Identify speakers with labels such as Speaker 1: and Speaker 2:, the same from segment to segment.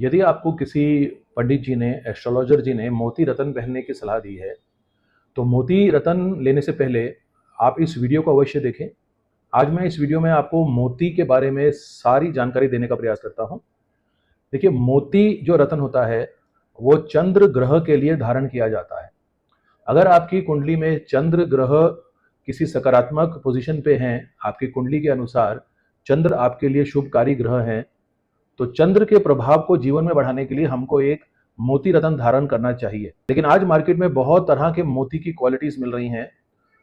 Speaker 1: यदि आपको किसी पंडित जी ने, एस्ट्रोलॉजर जी ने मोती रत्न पहनने की सलाह दी है, तो मोती रत्न लेने से पहले आप इस वीडियो को अवश्य देखें। आज मैं इस वीडियो में आपको मोती के बारे में सारी जानकारी देने का प्रयास करता हूं। देखिए, मोती जो रत्न होता है, वो चंद्र ग्रह के लिए धारण किया जाता है। अगर आपकी कुंडली में चंद्र ग्रह किसी सकारात्मक पोजीशन पे हैं, आपकी कुंडली के अनुसार चंद्र आपके लिए शुभकारी ग्रह हैं, तो चंद्र के प्रभाव को जीवन में बढ़ाने के लिए हमको एक मोती रत्न धारण करना चाहिए। लेकिन आज मार्केट में बहुत तरह के मोती की क्वालिटीज मिल रही हैं।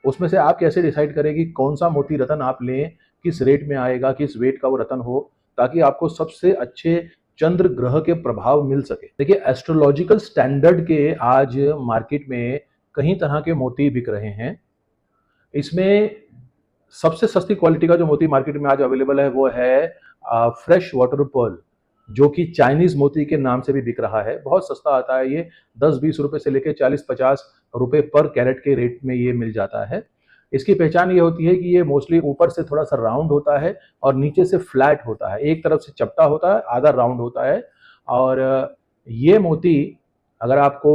Speaker 1: उसमें से आप कैसे डिसाइड करें कि कौन सा मोती रत्न आप लें, किस रेट में आएगा, किस वेट का वो रत्न हो, ताकि आपको सबसे अच्छे चंद्र ग्रह के प्रभाव मिल सके। देखिए, एस्ट्रोलॉजिकल स्टैंडर्ड के आज मार्केट में कई तरह के मोती बिक रहे हैं। इसमें सबसे सस्ती क्वालिटी का जो मोती मार्केट में आज अवेलेबल है वो है फ्रेश वाटर पर्ल, जो कि चाइनीज मोती के नाम से भी बिक रहा है। बहुत सस्ता आता है ये, 10-20 रुपए से लेकर 40-50 रुपए पर कैरेट के रेट में ये मिल जाता है। इसकी पहचान ये होती है कि ये मोस्टली ऊपर से थोड़ा सा राउंड होता है और नीचे से फ्लैट होता है। एक तरफ से चपटा होता है, आधा राउंड होता है। और ये मोती अगर आपको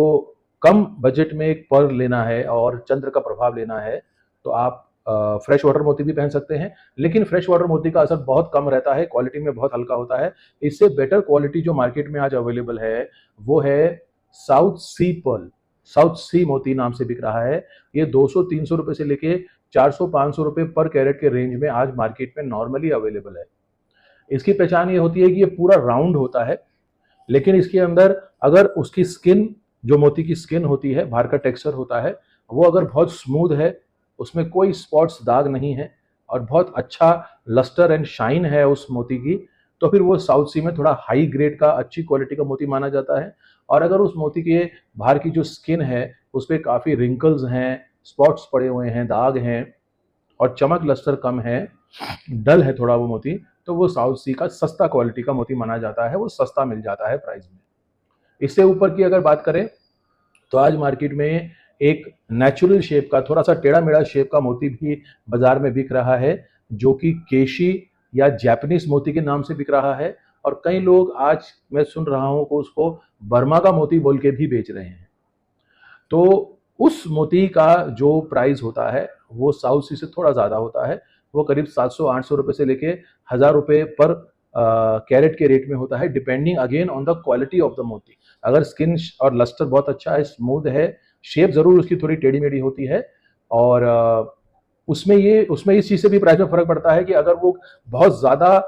Speaker 1: कम बजट में एक पर्ल लेना है और चंद्र का प्रभाव लेना है, तो आप फ्रेश वाटर मोती भी पहन सकते हैं। लेकिन फ्रेश वाटर मोती का असर बहुत कम रहता है, क्वालिटी में बहुत हल्का होता है। इससे बेटर क्वालिटी जो मार्केट में आज अवेलेबल है वो है साउथ सी पर्ल। साउथ सी मोती नाम से बिक रहा है। ये 200-300 रुपए से लेके 400-500 रुपए पर कैरेट के रेंज में आज मार्केट में नॉर्मली अवेलेबल है। इसकी पहचान ये होती है कि ये पूरा राउंड होता है, लेकिन इसके अंदर अगर उसकी स्किन, जो मोती की स्किन होती है, बाहर का टेक्सचर होता है, वो अगर बहुत स्मूथ है, उसमें कोई स्पॉट्स, दाग नहीं है और बहुत अच्छा लस्टर एंड शाइन है उस मोती की, तो फिर वो साउथ सी में थोड़ा हाई ग्रेड का, अच्छी क्वालिटी का मोती माना जाता है। और अगर उस मोती के बाहर की जो स्किन है उस पर काफ़ी रिंकल्स हैं, स्पॉट्स पड़े हुए हैं, दाग हैं और चमक लस्टर कम है, डल है थोड़ा वो मोती, तो वो साउथ सी का सस्ता क्वालिटी का मोती माना जाता है। वो सस्ता मिल जाता है प्राइस में। इससे ऊपर की अगर बात करें तो आज मार्केट में एक नेचुरल शेप का, थोड़ा सा टेढ़ा मेढ़ा शेप का मोती भी बाजार में बिक रहा है, जो कि केशी या जापानीज मोती के नाम से बिक रहा है। और कई लोग, आज मैं सुन रहा हूं, को उसको बर्मा का मोती बोल के भी बेच रहे हैं। तो उस मोती का जो प्राइस होता है वो साउथ सी से थोड़ा ज़्यादा होता है। वो करीब 700-800 रुपये से लेके 1000 रुपये पर कैरेट के रेट में होता है, depending again on the quality of the मोती। अगर स्किन और लस्टर बहुत अच्छा है, स्मूथ है, शेप ज़रूर उसकी थोड़ी टेढ़ी मेढ़ी होती है, और उसमें इस चीज़ से भी प्राइस में फ़र्क पड़ता है कि अगर वो बहुत ज़्यादा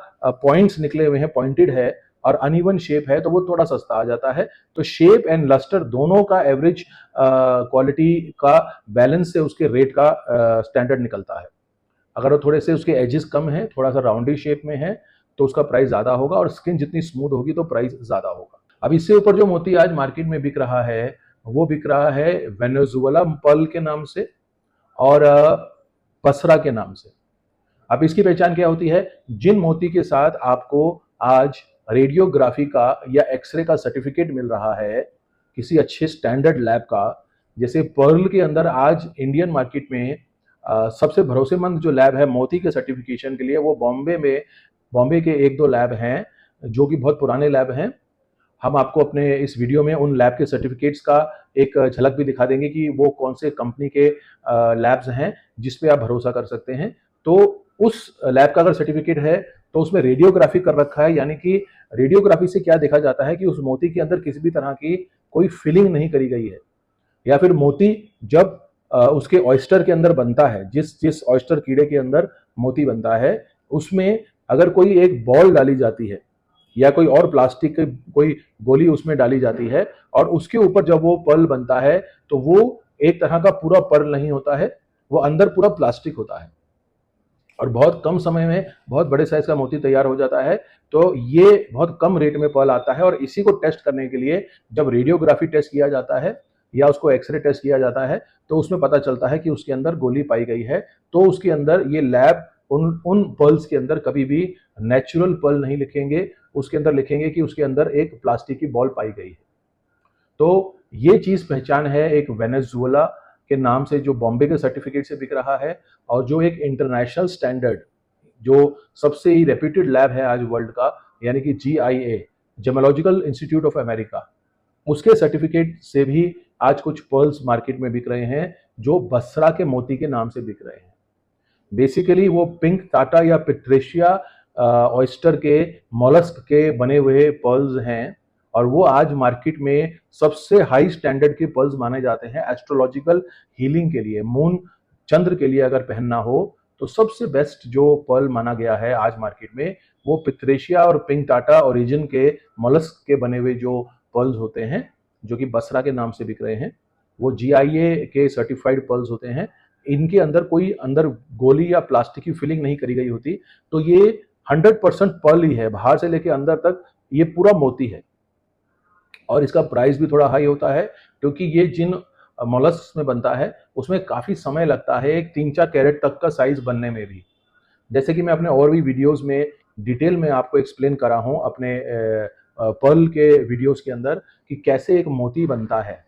Speaker 1: पॉइंट्स निकले हुए हैं, पॉइंटेड है और अनइवन शेप है, तो वो थोड़ा सस्ता आ जाता है। तो शेप एंड लस्टर दोनों का एवरेज क्वालिटी का बैलेंस से उसके रेट का स्टैंडर्ड निकलता है। अगर वो थोड़े से उसके एजेस कम है, थोड़ा सा राउंडी शेप में है, तो उसका प्राइस ज़्यादा होगा, और स्किन जितनी स्मूथ होगी तो प्राइस ज़्यादा होगा। अब इससे ऊपर जो मोती आज मार्केट में बिक रहा है वो बिक रहा है वेनेजुएला पर्ल के नाम से और पसरा के नाम से। अब इसकी पहचान क्या होती है? जिन मोती के साथ आपको आज रेडियोग्राफी का या एक्सरे का सर्टिफिकेट मिल रहा है किसी अच्छे स्टैंडर्ड लैब का, जैसे पर्ल के अंदर आज इंडियन मार्केट में सबसे भरोसेमंद जो लैब है मोती के सर्टिफिकेशन के लिए, वो बॉम्बे के 1-2 लैब हैं जो कि बहुत पुराने लैब हैं। हम आपको अपने इस वीडियो में उन लैब के सर्टिफिकेट्स का एक झलक भी दिखा देंगे कि वो कौन से कंपनी के लैब्स हैं जिस पे आप भरोसा कर सकते हैं। तो उस लैब का अगर सर्टिफिकेट है तो उसमें रेडियोग्राफी कर रखा है, यानी कि रेडियोग्राफी से क्या देखा जाता है कि उस मोती के अंदर किसी भी तरह की कोई फिलिंग नहीं करी गई है, या फिर मोती जब उसके ऑयस्टर के अंदर बनता है, जिस जिस ऑयस्टर कीड़े के अंदर मोती बनता है, उसमें अगर कोई एक बॉल डाली जाती है या कोई और प्लास्टिक की कोई गोली उसमें डाली जाती है और उसके ऊपर जब वो पर्ल बनता है, तो वो एक तरह का पूरा पर्ल नहीं होता है, वो अंदर पूरा प्लास्टिक होता है और बहुत कम समय में बहुत बड़े साइज का मोती तैयार हो जाता है। तो ये बहुत कम रेट में पर्ल आता है, और इसी को टेस्ट करने के लिए जब रेडियोग्राफी टेस्ट किया जाता है या उसको एक्सरे टेस्ट किया जाता है, तो उसमें पता चलता है कि उसके अंदर गोली पाई गई है। तो उसके अंदर ये लैब उन उन पर्ल्स के अंदर कभी भी नेचुरल पर्ल नहीं लिखेंगे, उसके अंदर लिखेंगे कि उसके अंदर एक प्लास्टिक की बॉल पाई गई है। तो ये चीज़ पहचान है एक वेनेजुएला के नाम से, जो बॉम्बे के सर्टिफिकेट से बिक रहा है, और जो एक इंटरनेशनल स्टैंडर्ड, जो सबसे ही रेप्यूटेड लैब है आज वर्ल्ड का, यानी कि GIA, gemological institute of America, उसके सर्टिफिकेट से भी आज कुछ पर्ल्स मार्केट में बिक रहे हैं जो बसरा के मोती के नाम से बिक रहे हैं। बेसिकली वो पिंक टाटा या पिट्रेशिया ऑयस्टर के मॉलस्क के बने हुए पर्ल्स हैं, और वो आज मार्केट में सबसे हाई स्टैंडर्ड के पर्ल्स माने जाते हैं एस्ट्रोलॉजिकल हीलिंग के लिए। मून चंद्र के लिए अगर पहनना हो तो सबसे बेस्ट जो पर्ल माना गया है आज मार्केट में वो पित्रेशिया और पिंक टाटा ओरिजिन के मॉलस्क के बने हुए जो पर्ल्स होते हैं, जो कि बसरा के नाम से बिक रहे हैं, वो GIA के सर्टिफाइड पर्ल्स होते हैं। इनके अंदर कोई अंदर गोली या प्लास्टिक की फिलिंग नहीं करी गई होती, तो ये 100% पर्ल ही है, बाहर से लेके अंदर तक ये पूरा मोती है। और इसका प्राइस भी थोड़ा हाई होता है क्योंकि ये जिन मोलस्क में बनता है उसमें काफ़ी समय लगता है, एक 3-4 कैरेट तक का साइज बनने में भी। जैसे कि मैं अपने और भी वीडियोस में डिटेल में आपको एक्सप्लेन करा हूँ अपने पर्ल के वीडियोस के अंदर कि कैसे एक मोती बनता है,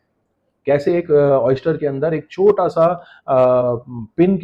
Speaker 1: कैसे एक ऑयस्टर के अंदर एक छोटा सा पिन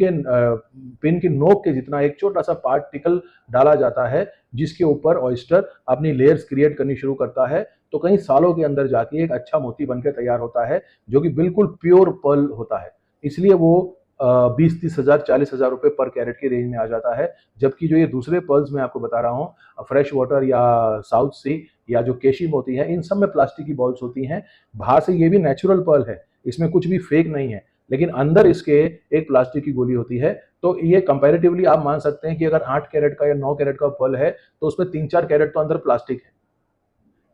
Speaker 1: के नोक के जितना एक छोटा सा पार्टिकल डाला जाता है, जिसके ऊपर ऑयस्टर अपनी लेयर्स क्रिएट करनी शुरू करता है, तो कई सालों के अंदर जाके एक अच्छा मोती बनकर तैयार होता है जो कि बिल्कुल प्योर पर्ल होता है। इसलिए वो 20-30 हज़ार 40 हज़ार रुपये पर कैरेट की रेंज में आ जाता है। जबकि जो ये दूसरे पर्ल्स मैं आपको बता रहा हूँ फ्रेश वाटर या साउथ सी या जो केशी मोती है, इन सब में प्लास्टिक की बॉल्स होती हैं। बाहर से ये भी नेचुरल पर्ल है, इसमें कुछ भी फेक नहीं है, लेकिन अंदर इसके एक प्लास्टिक की गोली होती है। तो ये कंपैरेटिवली आप मान सकते हैं कि अगर 8 कैरेट का या 9 कैरेट का पर्ल है तो उसमें 3-4 कैरेट तो अंदर प्लास्टिक है।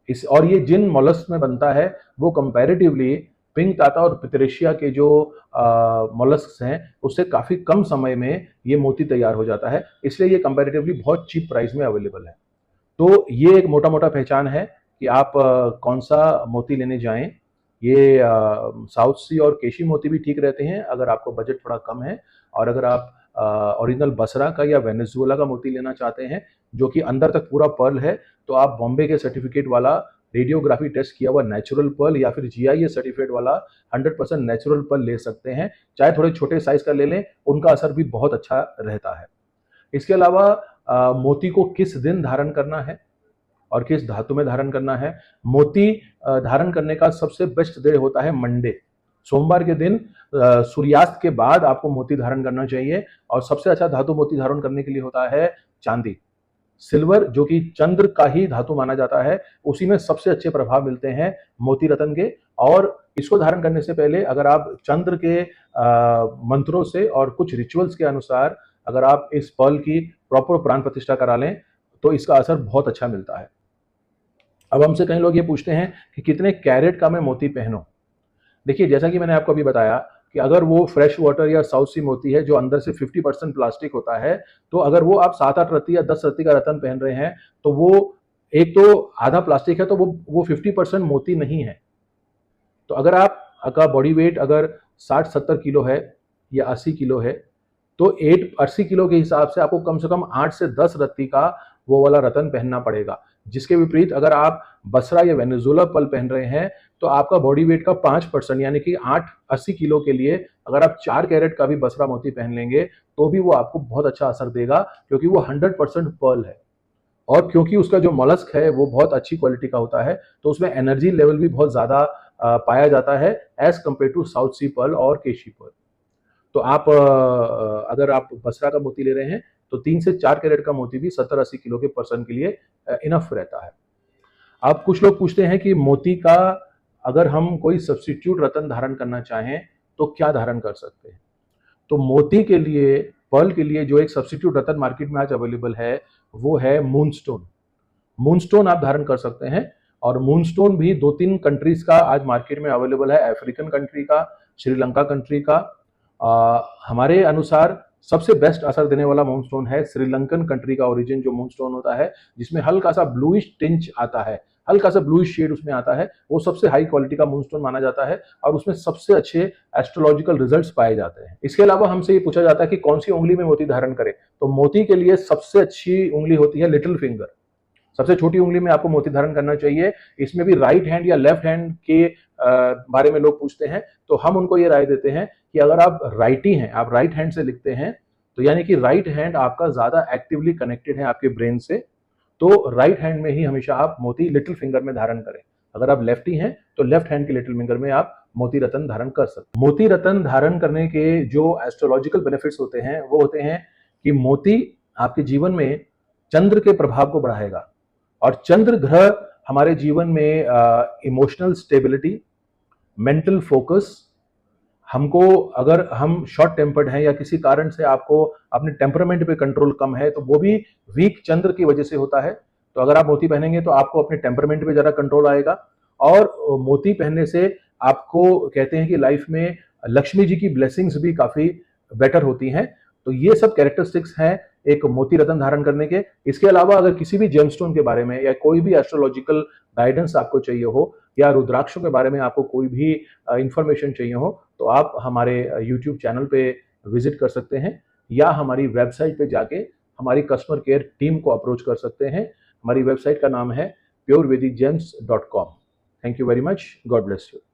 Speaker 1: इस और ये जिन मोलस्क में बनता है वो कंपैरेटिवली पिंक टाटा और पित्रेशिया के जो मोलस्क हैं उससे काफ़ी कम समय में ये मोती तैयार हो जाता है, इसलिए ये कंपैरेटिवली बहुत चीप प्राइस में अवेलेबल है। तो ये एक मोटा मोटा पहचान है कि आप कौन सा मोती लेने जाएं। ये साउथ सी और केशी मोती भी ठीक रहते हैं अगर आपको बजट थोड़ा कम है, और अगर आप ओरिजिनल बसरा का या वेनेजुएला का मोती लेना चाहते हैं जो कि अंदर तक पूरा पर्ल है, तो आप बॉम्बे के सर्टिफिकेट वाला रेडियोग्राफी टेस्ट किया हुआ नेचुरल पर्ल या फिर GIA सर्टिफिकेट वाला 100% नेचुरल पर्ल ले सकते हैं। चाहे थोड़े छोटे साइज का ले लें, उनका असर भी बहुत अच्छा रहता है। इसके अलावा मोती को किस दिन धारण करना है और किस धातु में धारण करना है। मोती धारण करने का सबसे बेस्ट डे होता है मंडे, सोमवार के दिन सूर्यास्त के बाद आपको मोती धारण करना चाहिए। और सबसे अच्छा धातु मोती धारण करने के लिए होता है चांदी, सिल्वर, जो कि चंद्र का ही धातु माना जाता है, उसी में सबसे अच्छे प्रभाव मिलते हैं मोती रत्न के। और इसको धारण करने से पहले अगर आप चंद्र के मंत्रों से और कुछ रिचुअल्स के अनुसार अगर आप इस पर्ल की प्रॉपर प्राण प्रतिष्ठा करा लें तो इसका असर बहुत अच्छा मिलता है। अब हमसे कई लोग ये पूछते हैं कि कितने कैरेट का मैं मोती पहनूं। देखिए, जैसा कि मैंने आपको अभी बताया कि अगर वो फ्रेश वाटर या साउथ सी मोती है जो अंदर से 50% प्लास्टिक होता है, तो अगर वो आप 7-8 रत्ती या 10 रत्ती का रत्न पहन रहे हैं तो वो एक तो आधा प्लास्टिक है, तो वो 50% मोती नहीं है। तो अगर आपका बॉडी वेट अगर 60-70 किलो है या 80 किलो है तो 80 किलो के हिसाब से आपको कम से कम 8 से 10 रत्ती का वो वाला रत्न पहनना पड़ेगा। जिसके विपरीत अगर आप बसरा या वेनेजुएला पर्ल पहन रहे हैं तो आपका बॉडी वेट का 5% यानी कि 80 किलो के लिए अगर आप 4 कैरेट का भी बसरा मोती पहन लेंगे तो भी वो आपको बहुत अच्छा असर देगा, क्योंकि वो 100% पर्ल है। और क्योंकि उसका जो मोलस्क है वो बहुत अच्छी क्वालिटी का होता है, तो उसमें एनर्जी लेवल भी बहुत ज़्यादा पाया जाता है as compare to South Sea pearl और केशी पर्ल। तो आप अगर आप बसरा का मोती ले रहे हैं तो 3 से 4 कैरेट का मोती भी 70-80 किलो के पर्सन के लिए इनफ रहता है। अब कुछ लोग पूछते हैं कि मोती का अगर हम कोई सब्स्टिट्यूट रत्न धारण करना चाहें तो क्या धारण कर सकते हैं। तो मोती के लिए, पर्ल के लिए जो एक सब्स्टिट्यूट रत्न मार्केट में आज अवेलेबल है वो है मूनस्टोन। मूनस्टोन आप धारण कर सकते हैं, और मूनस्टोन भी 2-3 कंट्रीज का आज मार्केट में अवेलेबल है, अफ्रीकन कंट्री का, श्रीलंका कंट्री का। हमारे अनुसार सबसे बेस्ट असर देने वाला मूनस्टोन है श्रीलंकन कंट्री का ओरिजिन जो मूनस्टोन होता है, जिसमें हल्का सा ब्लूइश टिंच आता है, हल्का सा ब्लूइश शेड उसमें आता है, वो सबसे हाई क्वालिटी का मूनस्टोन माना जाता है और उसमें सबसे अच्छे एस्ट्रोलॉजिकल रिजल्ट्स पाए जाते हैं। इसके अलावा हमसे ये पूछा जाता है कि कौन सी उंगली में मोती धारण करें, तो मोती के लिए सबसे अच्छी उंगली होती है लिटिल फिंगर। सबसे छोटी उंगली में आपको मोती धारण करना चाहिए। इसमें भी राइट हैंड या लेफ्ट हैंड के बारे में लोग पूछते हैं, तो हम उनको ये राय देते हैं कि अगर आप राइटी हैं, आप राइट हैंड से लिखते हैं, तो यानी कि राइट हैंड आपका ज्यादा एक्टिवली कनेक्टेड है आपके ब्रेन से, तो राइट हैंड में ही हमेशा आप मोती लिटिल फिंगर में धारण करें। अगर आप लेफ्टी हैं तो लेफ्ट हैंड के लिटिल फिंगर में आप मोती रत्न धारण कर सकते हैं। मोती रत्न धारण करने के जो एस्ट्रोलॉजिकल बेनिफिट्स होते हैं वो होते हैं कि मोती आपके जीवन में चंद्र के प्रभाव को बढ़ाएगा, और चंद्र ग्रह हमारे जीवन में इमोशनल स्टेबिलिटी, मेंटल फोकस, हमको अगर हम शॉर्ट टेम्पर्ड हैं या किसी कारण से आपको अपने टेम्परामेंट पे कंट्रोल कम है तो वो भी वीक चंद्र की वजह से होता है। तो अगर आप मोती पहनेंगे तो आपको अपने टेम्परामेंट पे ज़रा कंट्रोल आएगा, और मोती पहनने से आपको कहते हैं कि लाइफ में लक्ष्मी जी की ब्लेसिंग्स भी काफ़ी बेटर होती हैं। तो ये सब कैरेक्टरिस्टिक्स हैं एक मोती रत्न धारण करने के। इसके अलावा अगर किसी भी जेमस्टोन के बारे में या कोई भी एस्ट्रोलॉजिकल गाइडेंस आपको चाहिए हो, या रुद्राक्षों के बारे में आपको कोई भी इंफॉर्मेशन चाहिए हो, तो आप हमारे यूट्यूब चैनल पे विजिट कर सकते हैं, या हमारी वेबसाइट पे जाके हमारी कस्टमर केयर टीम को अप्रोच कर सकते हैं। हमारी वेबसाइट का नाम है purevedic gems.com। Thank you very much. God bless you.